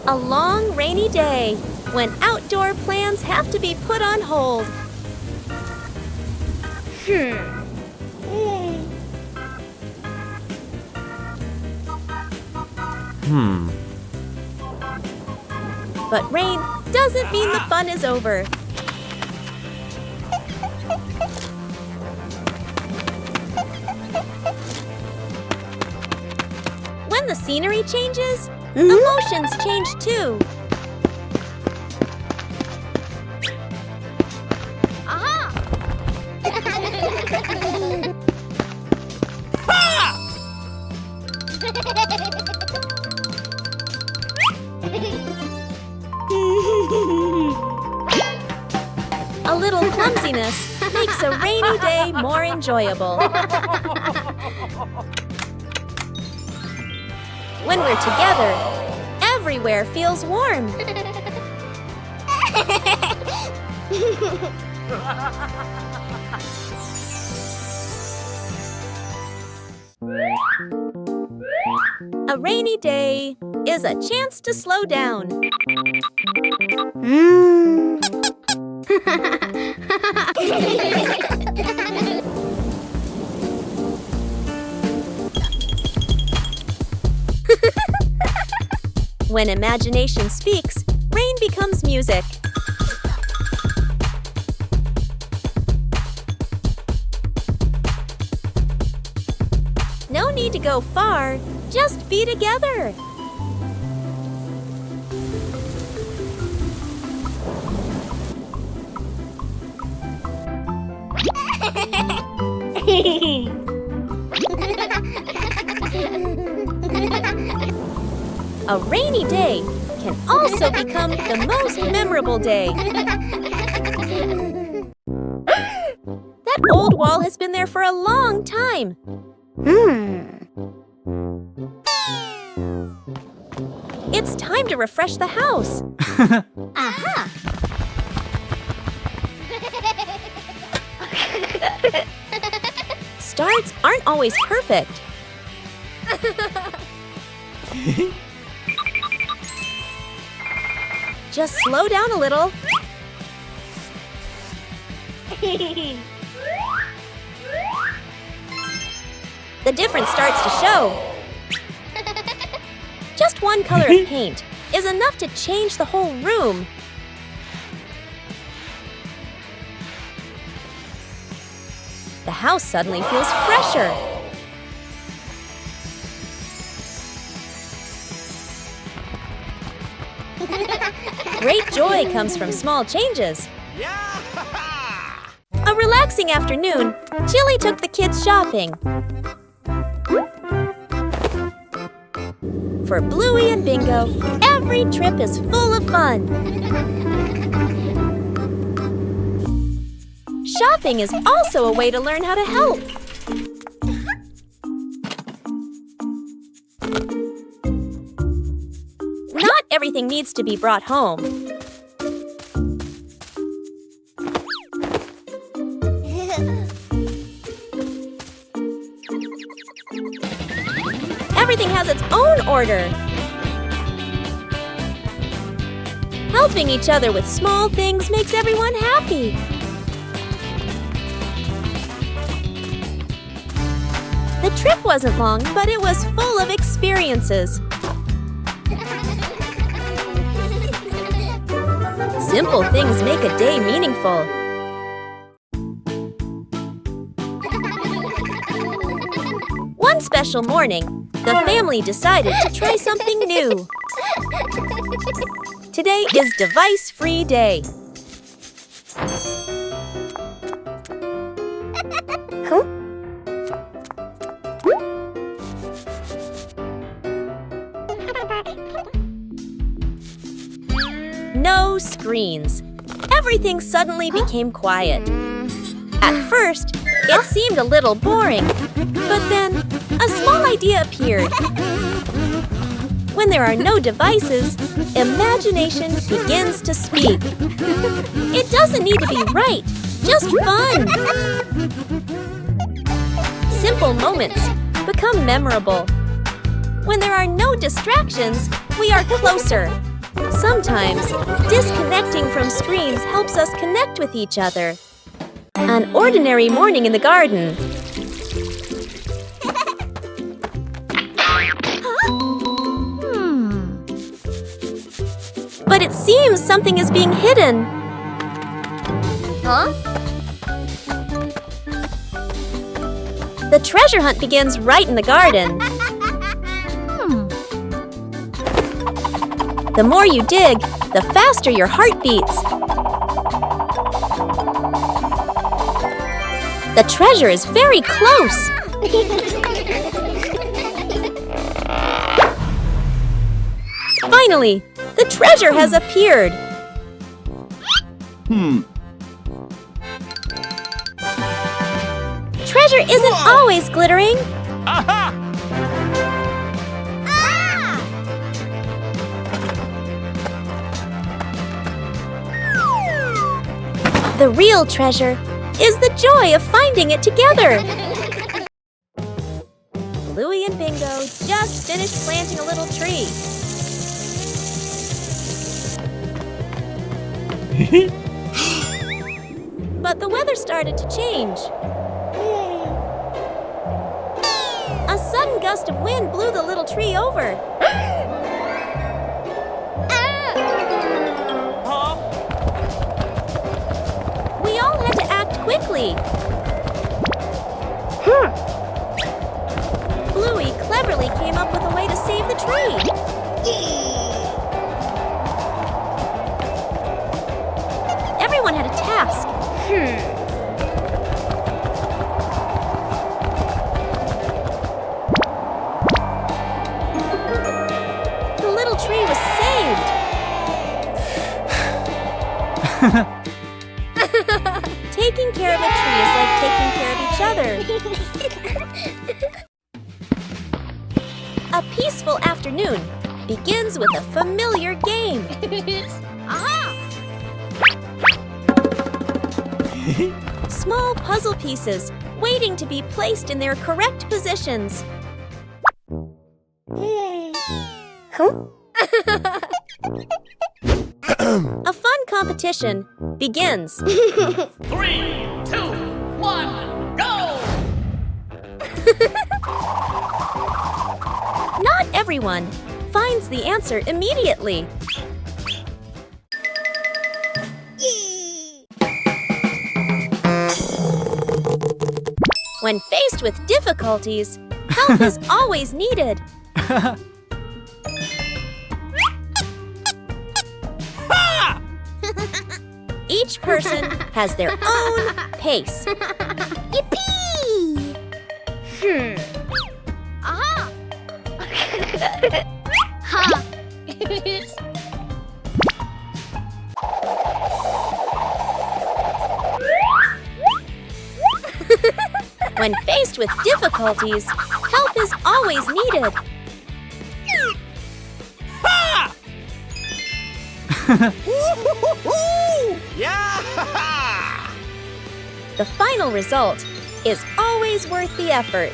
A long rainy day when outdoor plans have to be put on hold. But rain doesn't mean the fun is over. When the scenery changes, emotions change too. A little clumsiness makes a rainy day more enjoyable. When we're together, everywhere feels warm. A rainy day is a chance to slow down. When imagination speaks, rain becomes music. No need to go far, just be together. A rainy day can also become the most memorable day. That old wall has been there for a long time. It's time to refresh the house. Aha! Starts aren't always perfect. Just slow down a little. The difference starts to show. Just one color of paint is enough to change the whole room. The house suddenly feels fresher. Great joy comes from small changes. A relaxing afternoon, Chili took the kids shopping. For Bluey and Bingo, every trip is full of fun. Shopping is also a way to learn how to help. Not everything needs to be brought home. Everything has its own order. Helping each other with small things makes everyone happy. The trip wasn't long, but it was full of experiences. Simple things make a day meaningful. One special morning, the family decided to try something new. Today is device-free day. No screens. Everything suddenly became quiet. At first, it seemed a little boring, but then a small idea appeared. When there are no devices, imagination begins to speak. It doesn't need to be right, just fun. Simple moments become memorable. When there are no distractions, we are closer. Sometimes, disconnecting from screens helps us connect with each other. An ordinary morning in the garden. But it seems something is being hidden. Huh? The treasure hunt begins right in the garden. The more you dig, the faster your heart beats. The treasure is very close. Finally, the treasure has appeared. Treasure isn't always glittering. Aha! The real treasure is the joy of finding it together. Bluey and Bingo just finished planting a little tree. But the weather started to change. A sudden gust of wind blew the little tree over. We all had to act quickly. Bluey cleverly came up with a way to save the tree. Everyone had a task. The little tree was saved. Taking care of a tree is like taking care of each other. A peaceful afternoon begins with a familiar game. Small puzzle pieces waiting to be placed in their correct positions. A fun competition begins. 3, 2, 1, go! Not everyone finds the answer immediately. When faced with difficulties, help is always needed. Each person has their own pace. Yippee! When faced with difficulties, help is always needed. Yeah! The final result is always worth the effort.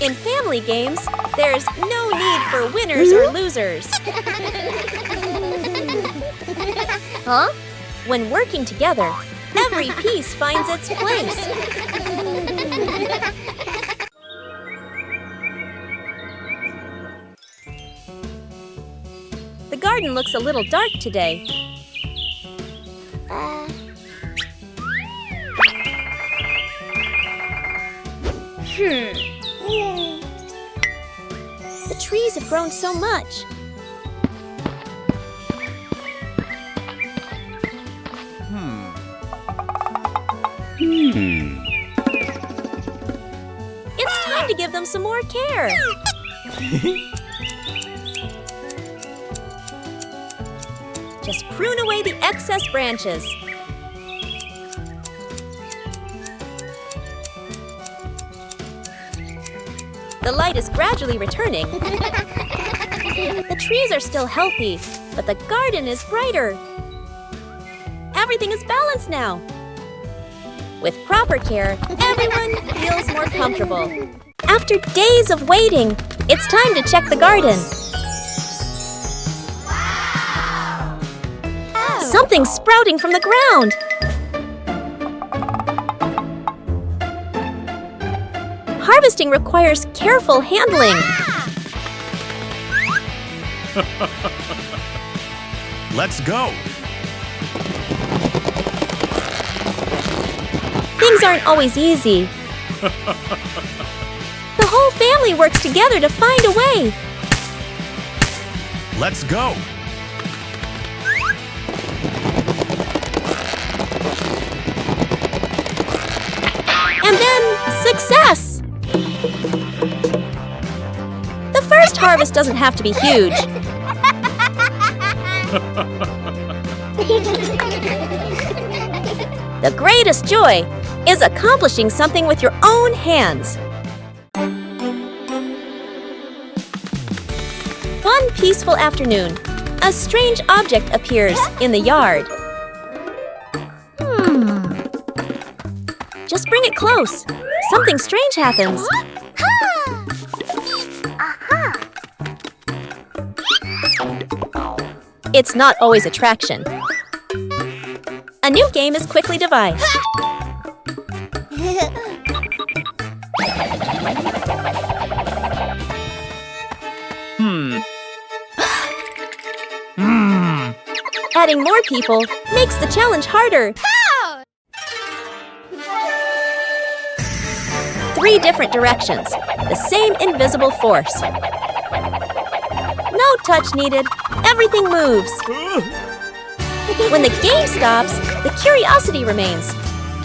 In family games, there's no need for winners or losers. Huh? When working together, every piece finds its place. The garden looks a little dark today. The trees have grown so much. It's time to give them some more care. Just prune away the excess branches. The light is gradually returning. The trees are still healthy, but the garden is brighter. Everything is balanced now. With proper care, everyone feels more comfortable. After days of waiting, it's time to check the garden. Something's sprouting from the ground. Harvesting requires careful handling. Let's go. Things aren't always easy. The whole family works together to find a way. Let's go. And then, success! The first harvest doesn't have to be huge. The greatest joy is accomplishing something with your own hands. One peaceful afternoon, a strange object appears in the yard. Just bring it close. Something strange happens. It's not always attraction. A new game is quickly devised. Adding more people makes the challenge harder. 3 different directions, the same invisible force. No touch needed, everything moves. When the game stops, the curiosity remains.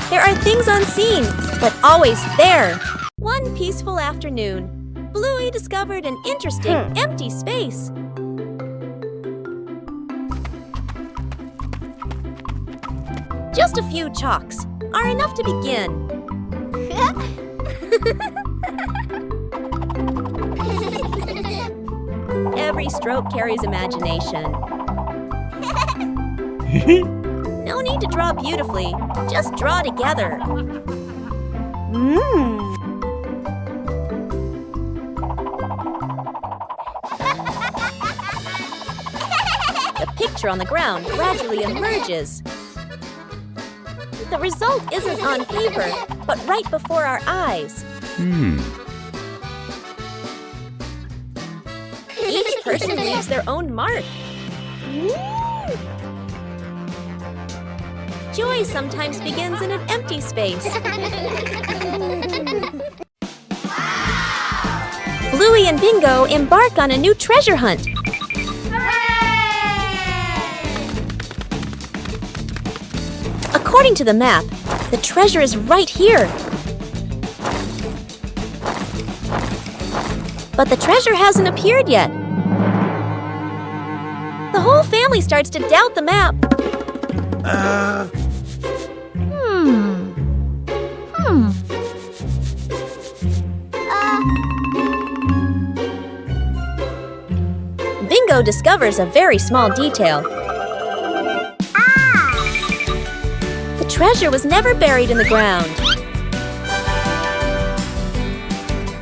There are things unseen, but always there. One peaceful afternoon, Bluey discovered an interesting empty space. Just a few chalks are enough to begin. Every stroke carries imagination. No need to draw beautifully, just draw together. The picture on the ground gradually emerges. The result isn't on paper, but right before our eyes. Each person leaves their own mark. Joy sometimes begins in an empty space. Bluey and Bingo embark on a new treasure hunt. According to the map, the treasure is right here. But the treasure hasn't appeared yet. The whole family starts to doubt the map. Bingo discovers a very small detail. The treasure was never buried in the ground.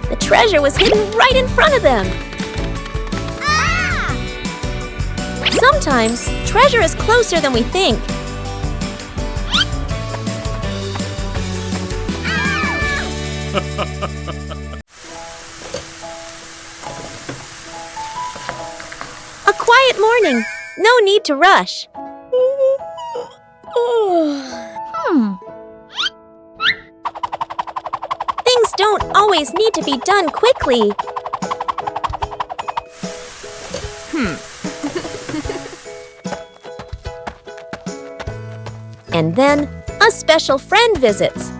The treasure was hidden right in front of them. Sometimes, treasure is closer than we think. A quiet morning. No need to rush. Things don't always need to be done quickly. And then, a special friend visits.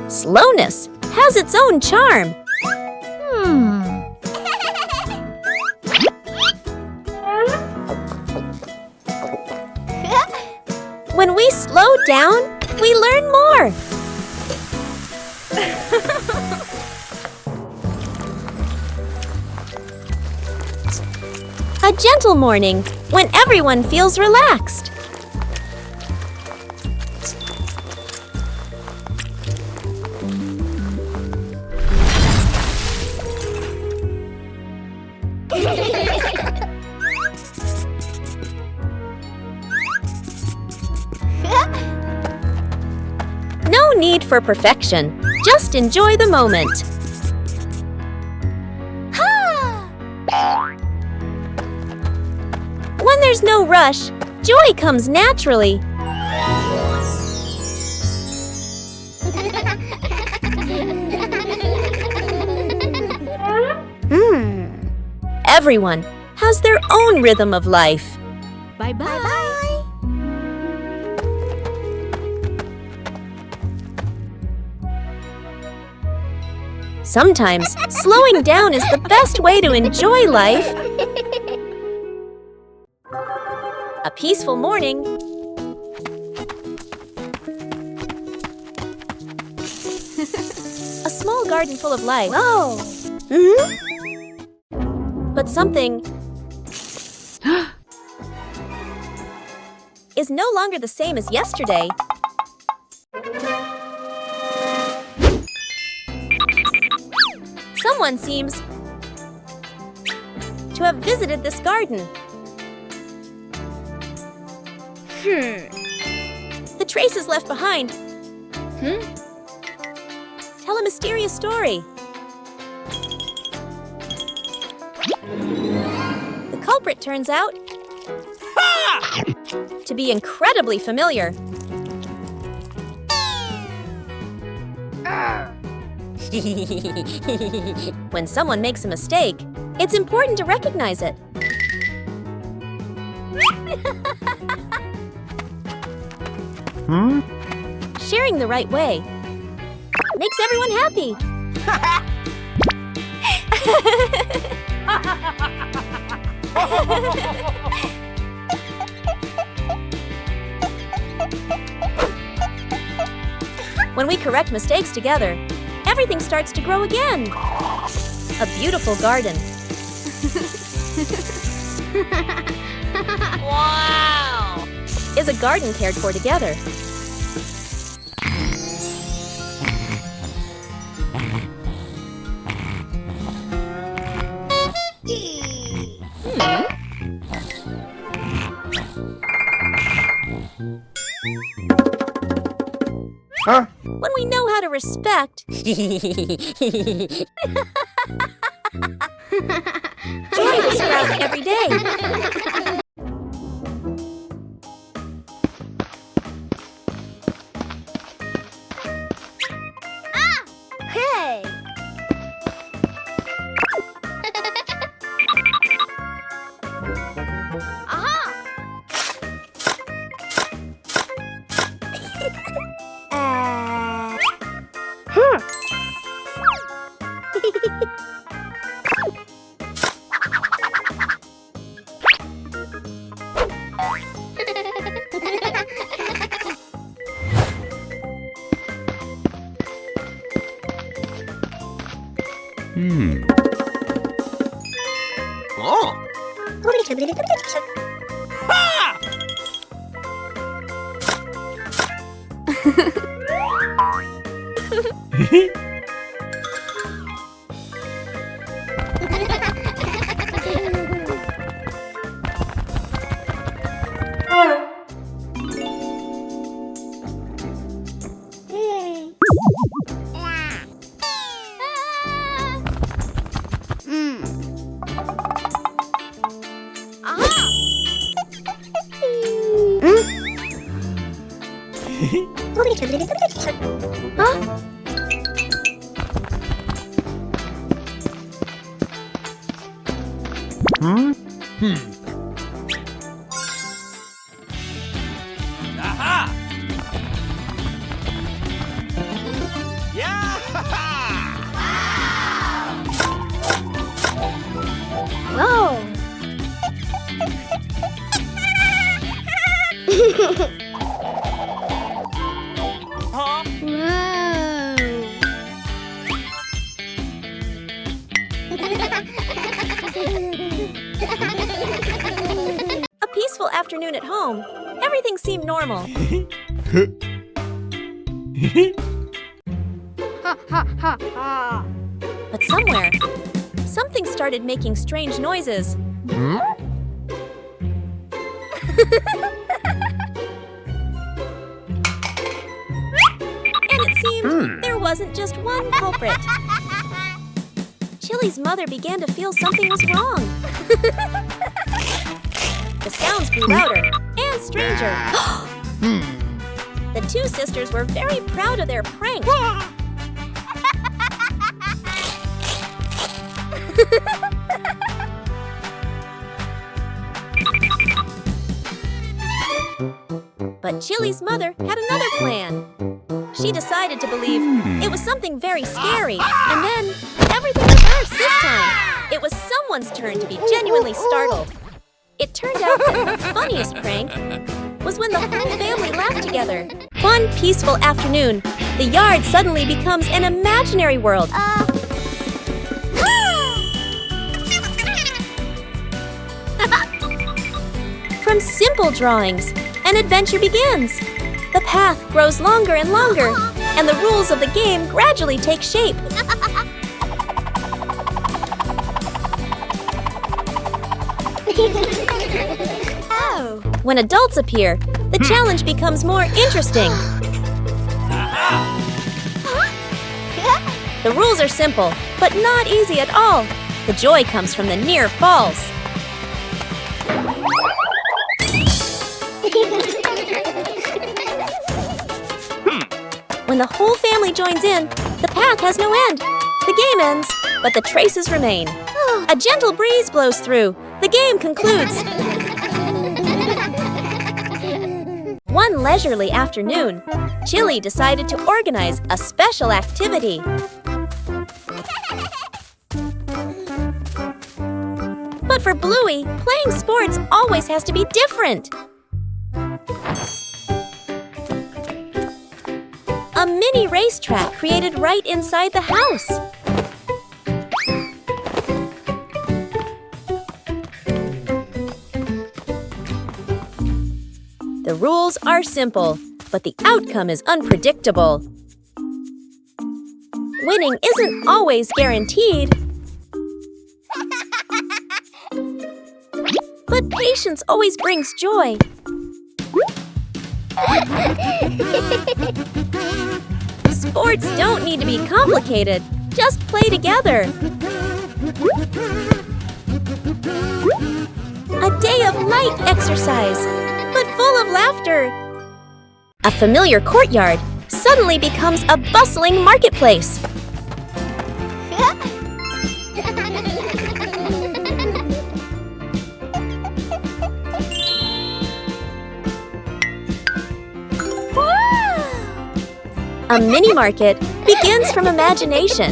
Slowness has its own charm. When we slow down, we learn more. A gentle morning when everyone feels relaxed. No need for perfection. Just enjoy the moment. When there's no rush, joy comes naturally. Everyone has their own rhythm of life. Bye-bye. Sometimes slowing down is the best way to enjoy life. A peaceful morning. A small garden full of life. Whoa! But something is no longer the same as yesterday. Someone seems to have visited this garden. The traces left behind tell a mysterious story. The culprit turns out to be incredibly familiar. When someone makes a mistake, it's important to recognize it. Sharing the right way makes everyone happy. When we correct mistakes together, everything starts to grow again. A beautiful garden. Wow! Is a garden cared for together. Huh? When we know how to respect, joy will sprout every day. Hey! Oh. Aha! Yeah! Whoa! afternoon at home, everything seemed normal. But somewhere, something started making strange noises. And it seemed there wasn't just one culprit. Chili's mother began to feel something was wrong. The sounds grew louder and stranger. The two sisters were very proud of their prank. But Chili's mother had another plan. She decided to believe it was something very scary, and then everything reversed this time. It was someone's turn to be genuinely startled. It turned out that the funniest prank was when the whole family laughed together. One peaceful afternoon, the yard suddenly becomes an imaginary world. From simple drawings, an adventure begins. The path grows longer and longer, and the rules of the game gradually take shape. When adults appear, the challenge becomes more interesting. The rules are simple, but not easy at all. The joy comes from the near falls. When the whole family joins in, the path has no end. The game ends, but the traces remain. A gentle breeze blows through. The game concludes. One leisurely afternoon, Chili decided to organize a special activity. But for Bluey, playing sports always has to be different. A mini racetrack created right inside the house. The rules are simple, but the outcome is unpredictable. Winning isn't always guaranteed. But patience always brings joy. Sports don't need to be complicated. Just play together. A day of light exercise, but full of laughter. A familiar courtyard suddenly becomes a bustling marketplace. A mini market begins from imagination.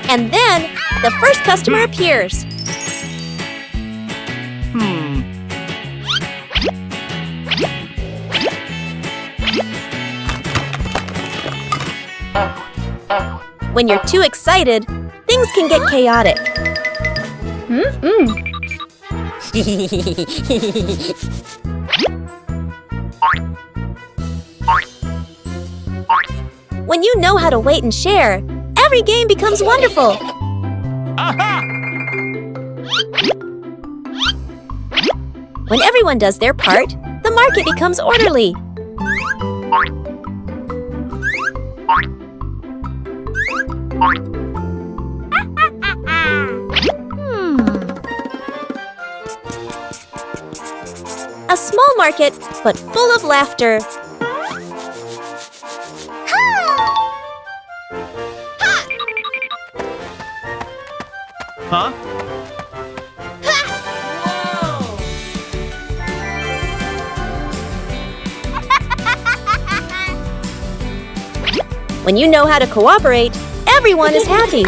And then, the first customer appears. When you're too excited, things can get chaotic. When you know how to wait and share, every game becomes wonderful. When everyone does their part, the market becomes orderly. A small market, but full of laughter. Huh? When you know how to cooperate, everyone is happy.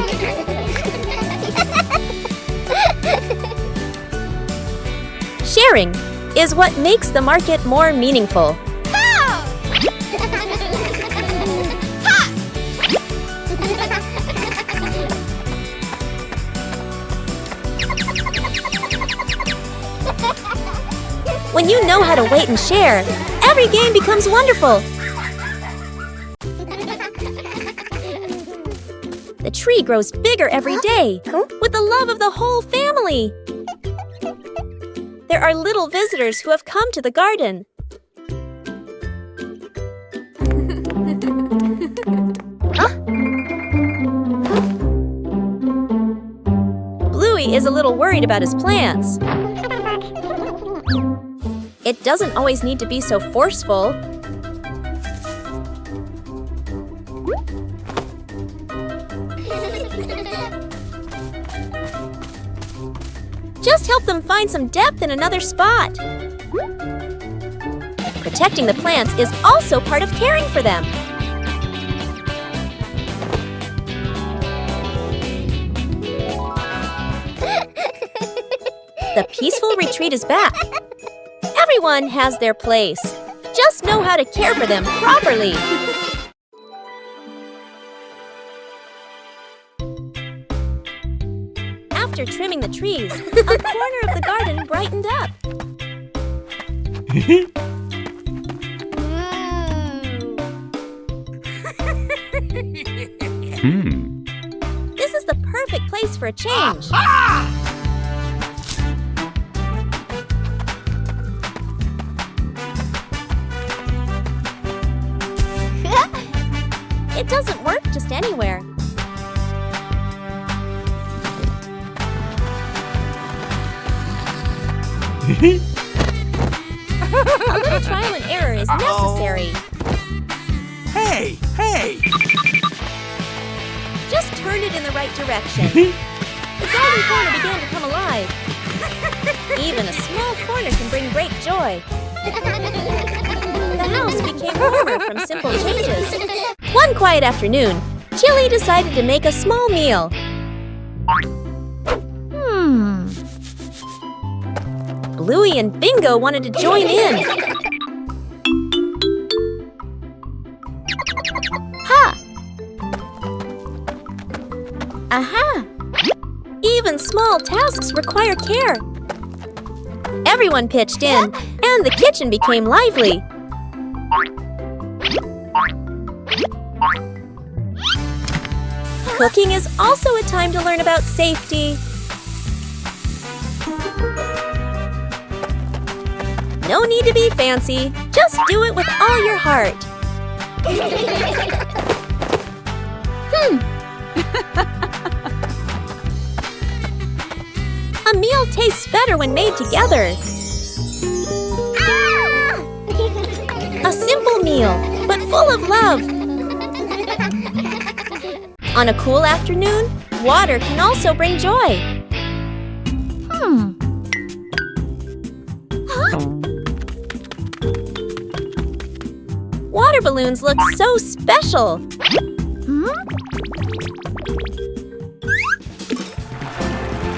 Sharing is what makes the market more meaningful. When you know how to wait and share, every game becomes wonderful. The tree grows bigger every day with the love of the whole family. There are little visitors who have come to the garden. Bluey is a little worried about his plants. It doesn't always need to be so forceful. Just help them find some depth in another spot. Protecting the plants is also part of caring for them. The peaceful retreat is back. Everyone has their place. Just know how to care for them properly. After trimming the trees, a corner of the garden brightened up. This is the perfect place for a change. It doesn't work just anywhere. A little trial and error is necessary. Hey, hey! Just turn it in the right direction. The garden corner began to come alive. Even a small corner can bring great joy. The house became warmer from simple changes. One quiet afternoon, Chili decided to make a small meal. Bluey and Bingo wanted to join in. Ha! Aha! Even small tasks require care. Everyone pitched in, and the kitchen became lively. Cooking is also a time to learn about safety. No need to be fancy. Just do it with all your heart. A meal tastes better when made together. A simple meal, but full of love. On a cool afternoon, water can also bring joy. Water balloons look so special.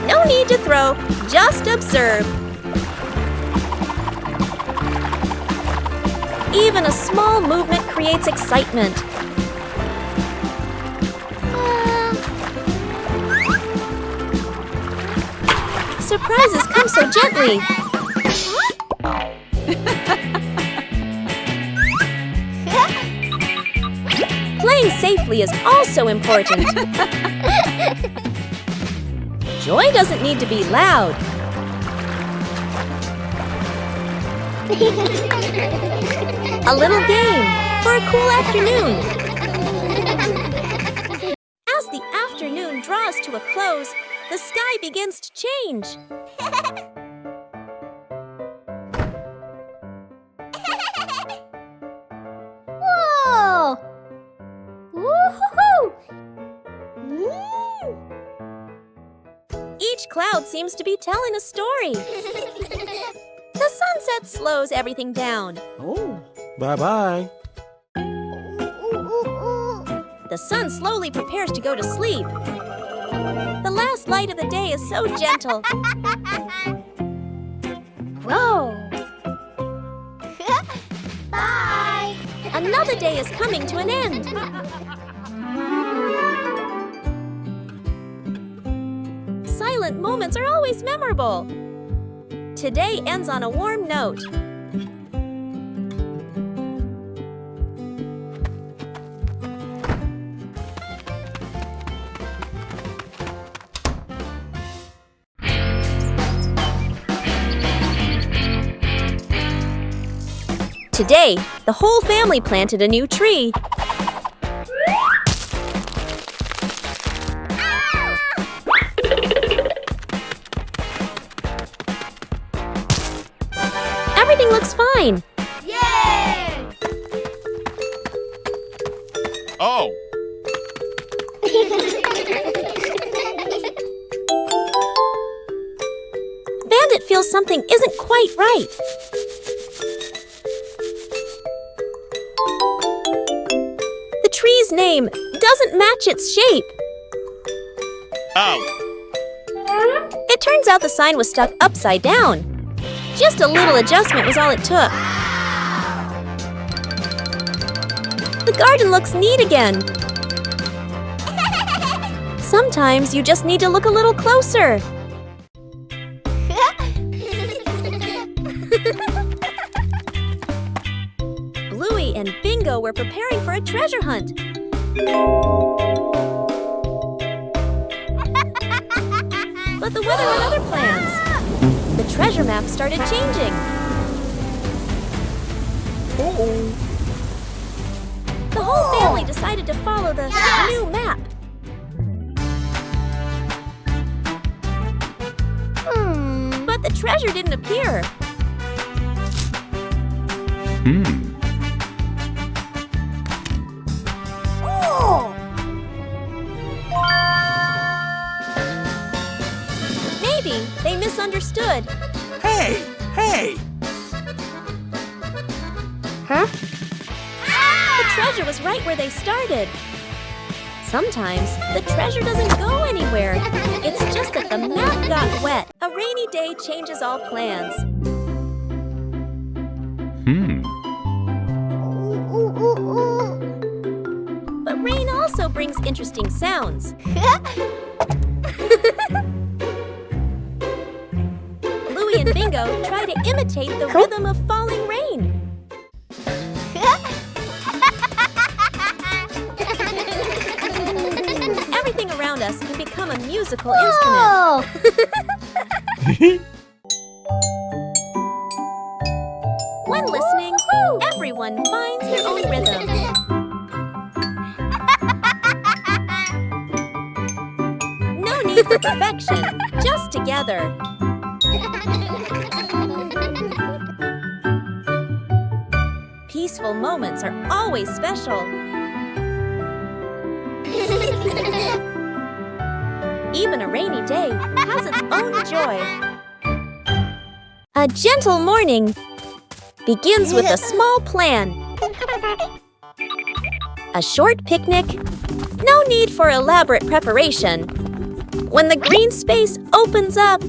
No need to throw, just observe. Even a small movement creates excitement. Surprises come so gently. Playing safely is also important. Joy doesn't need to be loud. A little game for a cool afternoon. As the afternoon draws to a close, the sky begins to change. Whoa! Woo-hoo-hoo! Each cloud seems to be telling a story. The sunset slows everything down. Oh, bye-bye. The sun slowly prepares to go to sleep. The last light of the day is so gentle. Whoa! Bye! Another day is coming to an end. Silent moments are always memorable. Today ends on a warm note. Today, the whole family planted a new tree. Everything looks fine. Yay! Oh! Bandit feels something isn't quite right. The tree's name doesn't match its shape. Out! It turns out the sign was stuck upside down. Just a little adjustment was all it took. The garden looks neat again. Sometimes you just need to look a little closer. Bluey and Bingo were preparing for a treasure hunt. But the weather had other plans. The treasure map started changing. The whole family decided to follow the new map. But the treasure didn't appear. Maybe they misunderstood. Hey! Hey! The treasure was right where they started. Sometimes the treasure doesn't go anywhere. It's just that the map got wet. A rainy day changes all plans. But rain also brings interesting sounds. Bluey and Bingo try to imitate the rhythm of falling rain. Everything around us can become a musical instrument. When listening, everyone finds their own rhythm. No need for perfection, just together. Peaceful moments are always special. Even a rainy day has its own joy. A gentle morning begins with a small plan. A short picnic, no need for elaborate preparation. When the green space opens up,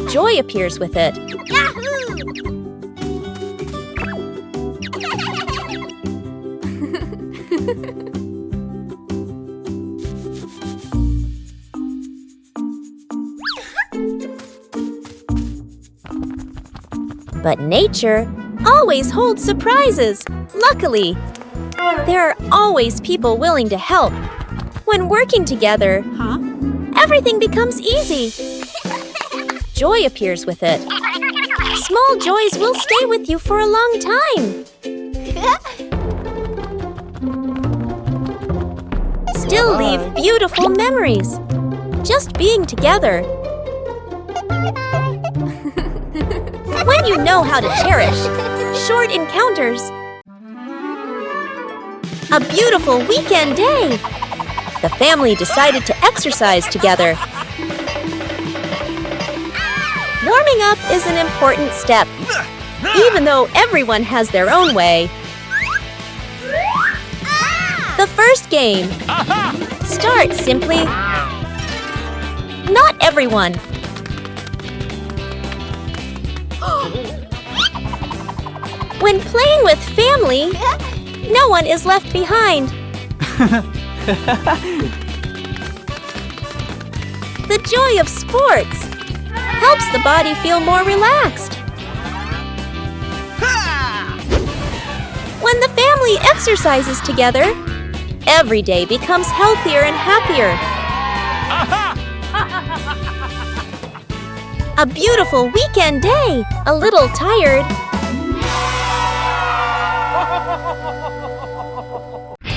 joy appears with it. But nature always holds surprises. Luckily, there are always people willing to help. When working together, everything becomes easy. Joy appears with it. Small joys will stay with you for a long time. Still leave beautiful memories. Just being together. When you know how to cherish short encounters. A beautiful weekend day. The family decided to exercise together. Warming up is an important step, even though everyone has their own way. The first game. Start simply. Not everyone. When playing with family, no one is left behind. The joy of sports. helps the body feel more relaxed. When the family exercises together, every day becomes healthier and happier. A beautiful weekend day, a little tired.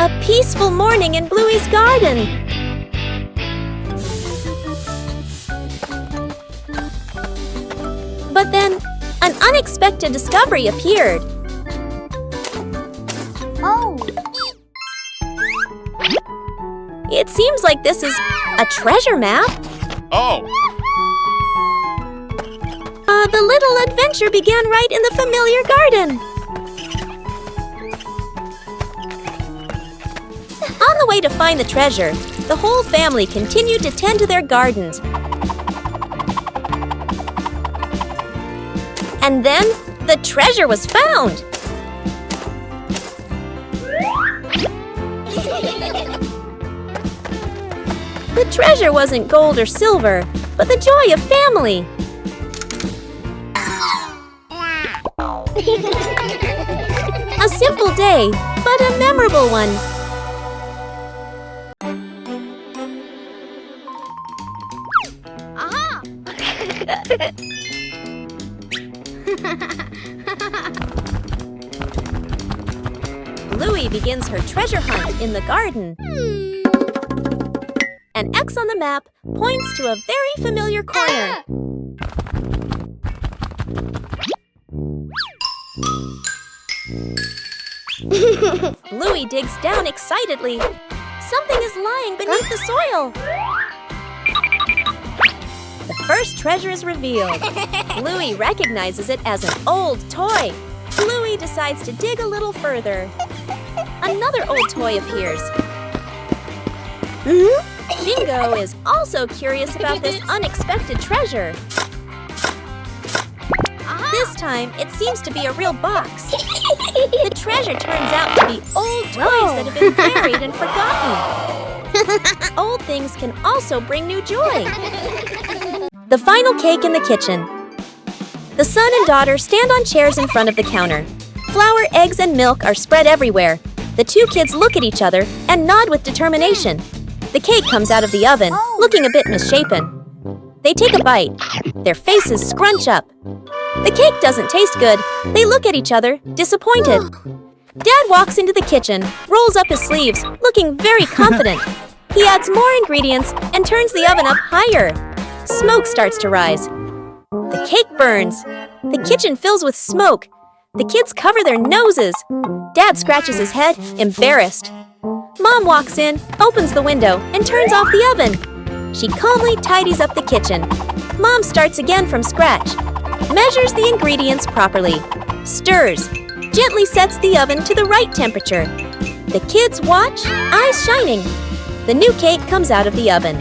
A peaceful morning in Bluey's garden. But then, an unexpected discovery appeared. Oh. It seems like this is a treasure map. Oh. The little adventure began right in the familiar garden. On the way to find the treasure, the whole family continued to tend to their gardens. And then, the treasure was found! The treasure wasn't gold or silver, but the joy of family. A simple day, but a memorable one. Aha! Bluey begins her treasure hunt in the garden. An X on the map points to a very familiar corner. Bluey digs down excitedly. Something is lying beneath the soil. The first treasure is revealed. Bluey recognizes it as an old toy. Bluey decides to dig a little further. Another old toy appears. Bingo is also curious about this unexpected treasure. This time, it seems to be a real box. The treasure turns out to be old toys that have been buried and forgotten. Old things can also bring new joy. The final cake in the kitchen. The son and daughter stand on chairs in front of the counter. Flour, eggs, and milk are spread everywhere. The two kids look at each other and nod with determination. The cake comes out of the oven, looking a bit misshapen. They take a bite. Their faces scrunch up. The cake doesn't taste good. They look at each other, disappointed. Dad walks into the kitchen, rolls up his sleeves, looking very confident. He adds more ingredients and turns the oven up higher. Smoke starts to rise. The cake burns. The kitchen fills with smoke. The kids cover their noses. Dad scratches his head, embarrassed. Mom walks in, opens the window, and turns off the oven. She calmly tidies up the kitchen. Mom starts again from scratch. Measures the ingredients properly. Stirs. Gently sets the oven to the right temperature. The kids watch, eyes shining. The new cake comes out of the oven.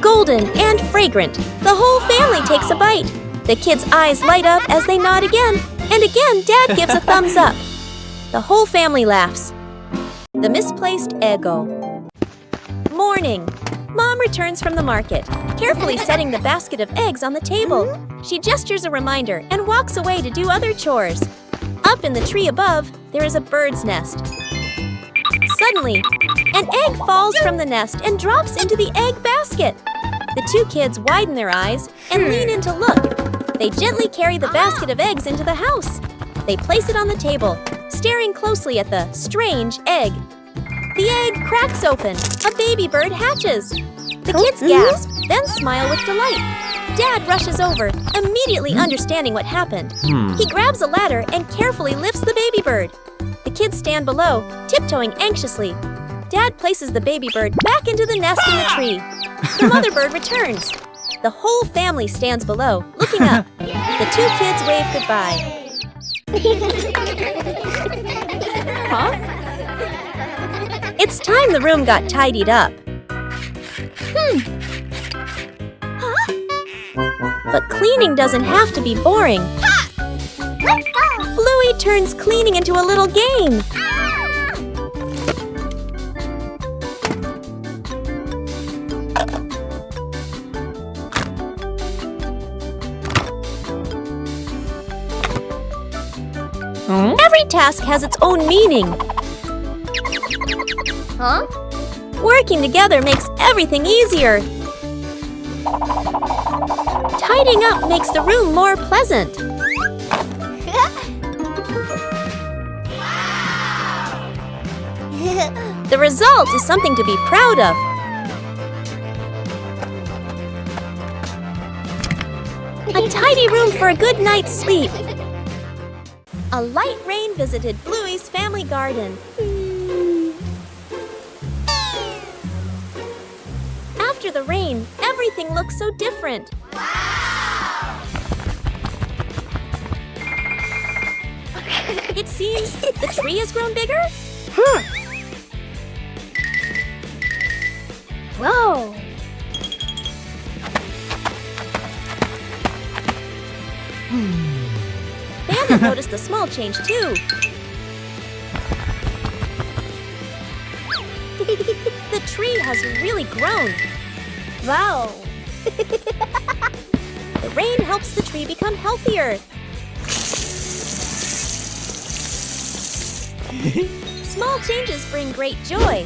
Golden and fragrant. The whole family takes a bite. The kids' eyes light up as they nod again. And again, Dad gives a thumbs up. The whole family laughs. The misplaced Eggo. Morning. Mom returns from the market, carefully setting the basket of eggs on the table. She gestures a reminder and walks away to do other chores. Up in the tree above, there is a bird's nest. Suddenly, an egg falls from the nest and drops into the egg basket. The two kids widen their eyes and lean in to look. They gently carry the basket of eggs into the house. They place it on the table, staring closely at the strange egg. The egg cracks open. A baby bird hatches. The kids gasp, then smile with delight. Dad rushes over, immediately understanding what happened. He grabs a ladder and carefully lifts the baby bird. The kids stand below, tiptoeing anxiously. Dad places the baby bird back into the nest in the tree. The mother bird returns. The whole family stands below, looking up. The two kids wave goodbye. Huh? It's time the room got tidied up. But cleaning doesn't have to be boring. Let's go! Bluey turns cleaning into a little game. Every task has its own meaning. Huh? Working together makes everything easier. Tidying up makes the room more pleasant. The result is something to be proud of. A tidy room for a good night's sleep. A light rain visited Bluey's family garden. After the rain, everything looks so different. It seems the tree has grown bigger. Whoa! Bandit noticed a small change too. The tree has really grown. Wow! The rain helps the tree become healthier. Small changes bring great joy.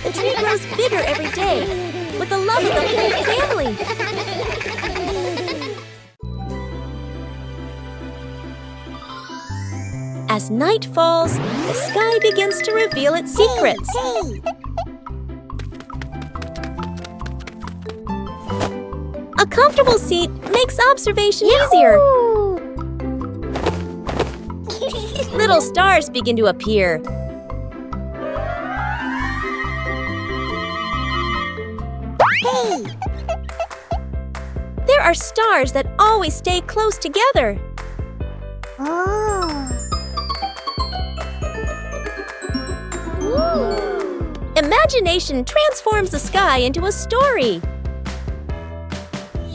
The tree grows bigger every day with the love of the whole family. As night falls, the sky begins to reveal its secrets. A comfortable seat makes observation easier. Little stars begin to appear. There are stars that always stay close together. Imagination transforms the sky into a story.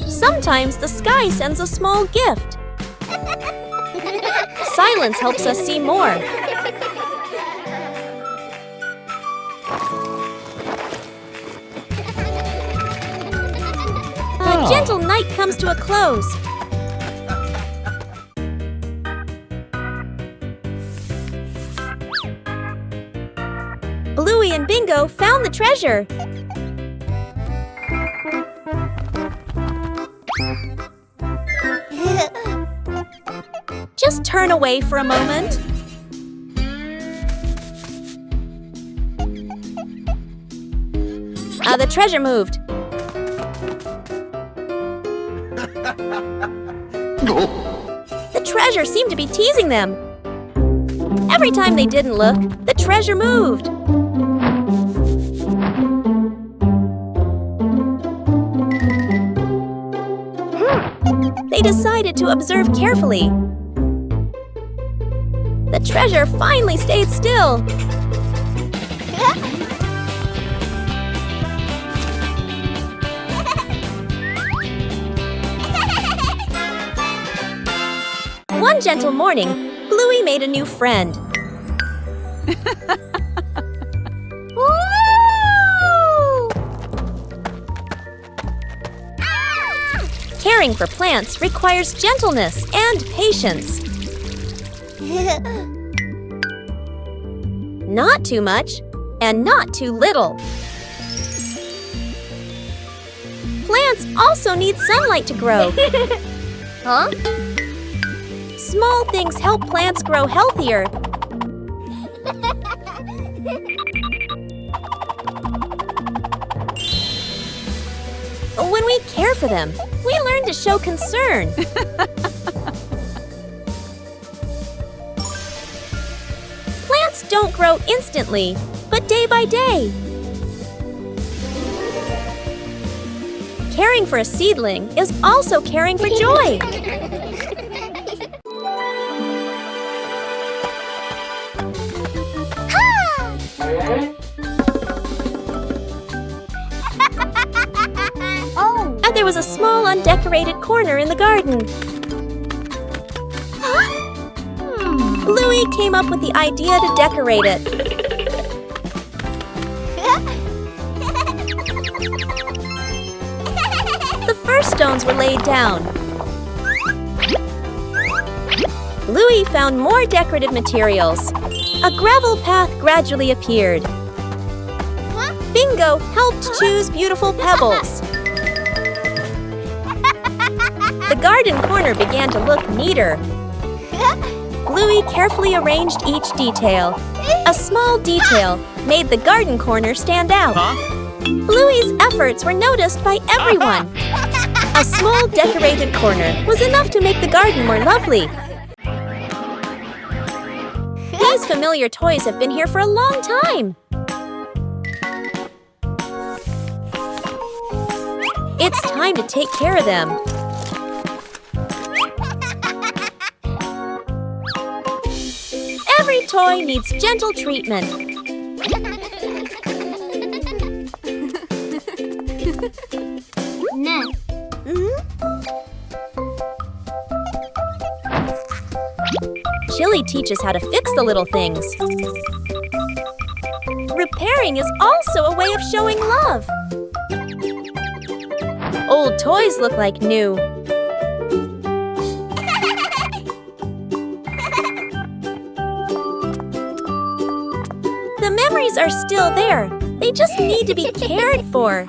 Sometimes the sky sends a small gift. Silence helps us see more. The gentle night comes to a close. Bluey and Bingo found the treasure. Just turn away for a moment. The treasure moved. The treasure seemed to be teasing them. Every time they didn't look, the treasure moved. They decided to observe carefully. The treasure finally stayed still. One gentle morning, Bluey made a new friend. Caring for plants requires gentleness and patience. Not too much and not too little. Plants also need sunlight to grow. Huh? Small things help plants grow healthier. When we care for them, we learn to show concern. Plants don't grow instantly, but day by day. Caring for a seedling is also caring for joy. And there was a small undecorated corner in the garden. Bluey came up with the idea to decorate it. The first stones were laid down. Bluey found more decorative materials. A gravel path gradually appeared. Bingo helped choose beautiful pebbles. The garden corner began to look neater. Bluey carefully arranged each detail. A small detail made the garden corner stand out. Bluey's efforts were noticed by everyone. A small decorated corner was enough to make the garden more lovely. These familiar toys have been here for a long time. It's time to take care of them. Every toy needs gentle treatment. Chili teaches how to fix the little things. Repairing is also a way of showing love. Old toys look like new. The memories are still there. They just need to be cared for.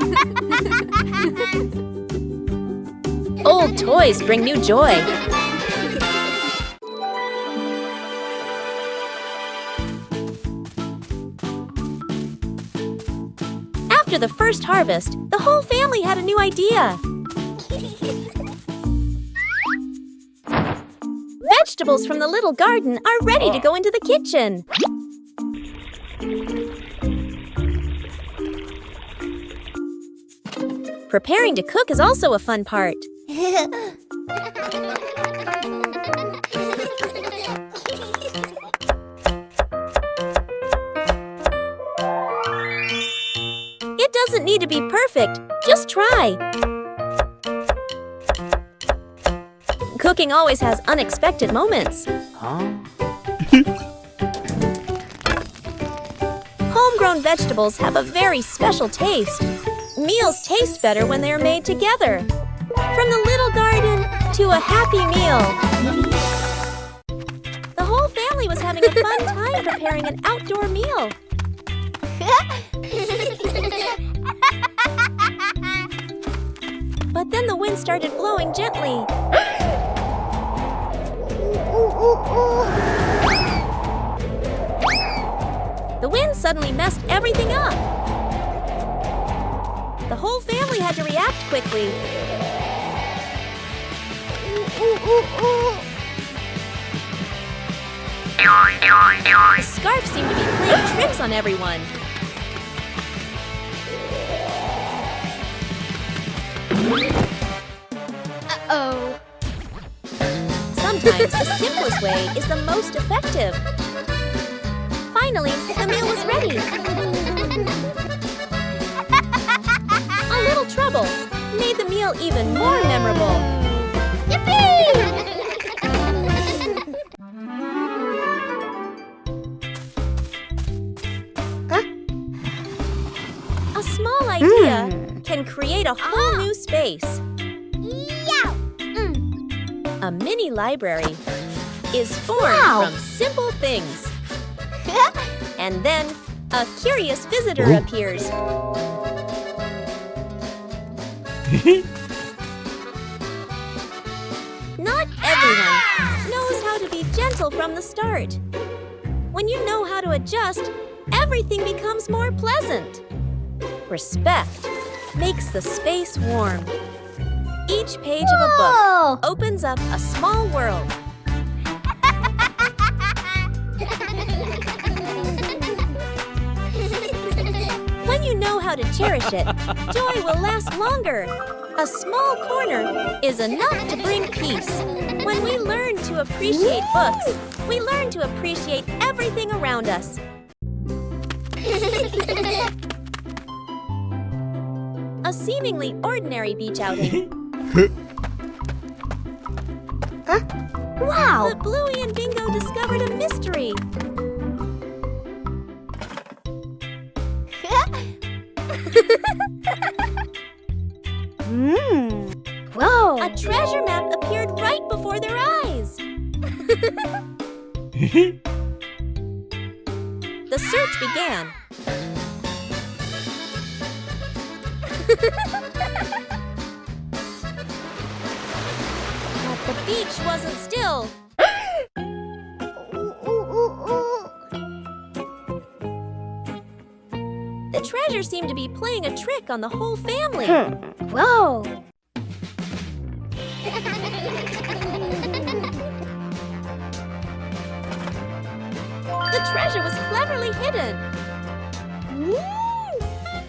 Old toys bring new joy. After the first harvest, the whole family had a new idea. Vegetables from the little garden are ready to go into the kitchen. Preparing to cook is also a fun part. It doesn't need to be perfect, just try. Cooking always has unexpected moments. Homegrown vegetables have a very special taste. Meals taste better when they are made together. From the little garden to a happy meal. The whole family was having a fun time preparing an outdoor meal. But then the wind started blowing gently. The wind suddenly messed everything up. The whole family had to react quickly. The scarf seemed to be playing tricks on everyone. Uh-oh. Sometimes the simplest way is the most effective. Finally, the meal was ready. A little trouble made the meal even more memorable. Yippee! A small idea can create a whole new space. A mini library is formed from simple things. And then a curious visitor appears. Not everyone knows how to be gentle from the start. When you know how to adjust, everything becomes more pleasant. Respect makes the space warm. Each page of a book opens up a small world. When you know how to cherish it, joy will last longer. A small corner is enough to bring peace. When we learn to appreciate books, we learn to appreciate everything around us. A seemingly ordinary beach outing. Wow! But Bluey and Bingo discovered a mystery. Whoa! A treasure map appeared right before their eyes. The search began. But the beach wasn't still. The treasure seemed to be playing a trick on the whole family. Whoa. The treasure was cleverly hidden.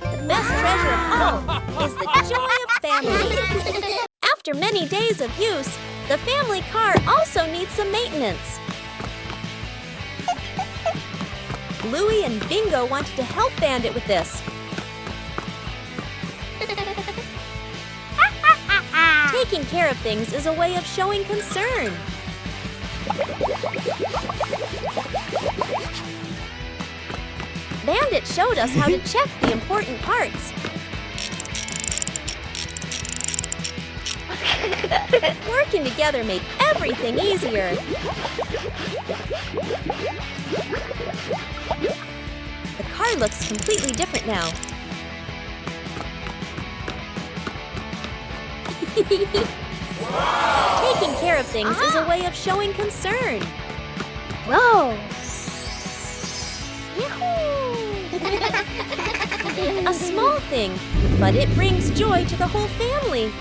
The best treasure of all is the joy of family. After many days of use, the family car also needs some maintenance. Bluey and Bingo wanted to help Bandit with this. Taking care of things is a way of showing concern. Bandit showed us how to check the important parts. Working together made everything easier. The car looks completely different now. Taking care of things is a way of showing concern. Whoa. A small thing, but it brings joy to the whole family.